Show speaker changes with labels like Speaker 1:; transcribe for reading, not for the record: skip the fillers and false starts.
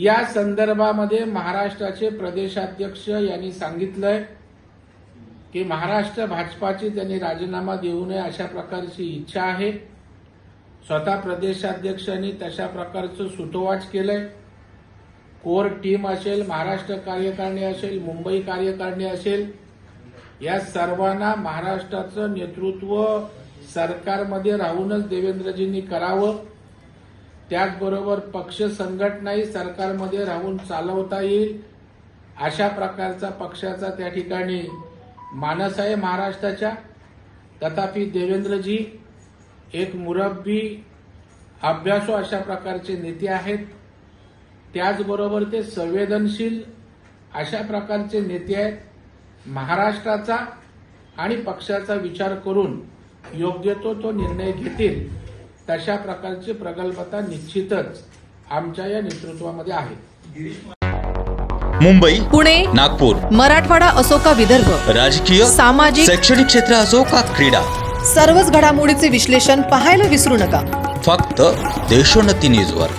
Speaker 1: या संदर्भामध्ये महाराष्ट्राचे प्रदेशाध्यक्ष यांनी सांगितलंय की महाराष्ट्र भाजपाची त्यांनी राजीनामा देऊ नये अशा प्रकारची इच्छा आहे। स्वतः प्रदेशाध्यक्षांनी तशा प्रकारचं सुतोवाच केलंय। कोर टीम असेल, महाराष्ट्र कार्यकारिणी असेल, मुंबई कार्यकारिणी असेल, या सर्वांना महाराष्ट्राचं नेतृत्व सरकारमध्ये राहूनच देवेंद्रजींनी करावं। त्याचबरोबर पक्ष संघटनाही सरकारमध्ये राहून चालवता येईल अशा प्रकारचा पक्षाचा त्या ठिकाणी मानस आहे महाराष्ट्राच्या। तथापि देवेंद्रजी एक मुरब्बी, अभ्यासू अशा प्रकारचे नेते आहेत। त्याचबरोबर ते संवेदनशील अशा प्रकारचे नेते आहेत। महाराष्ट्राचा आणि पक्षाचा विचार करून योग्य तो निर्णय घेतील तशा प्रकारची प्रगल्भता निश्चितच आमच्या या नेतृत्वामध्ये आहे।
Speaker 2: मुंबई,
Speaker 3: पुणे,
Speaker 2: नागपूर,
Speaker 3: मराठवाडा असो का विदर्भ,
Speaker 2: राजकीय,
Speaker 3: सामाजिक,
Speaker 2: शैक्षणिक क्षेत्र असो का क्रीडा,
Speaker 3: सर्वच घडामोडीचे विश्लेषण पाहायला विसरू नका।
Speaker 2: फक्त देशोन्नती न्यूजवर।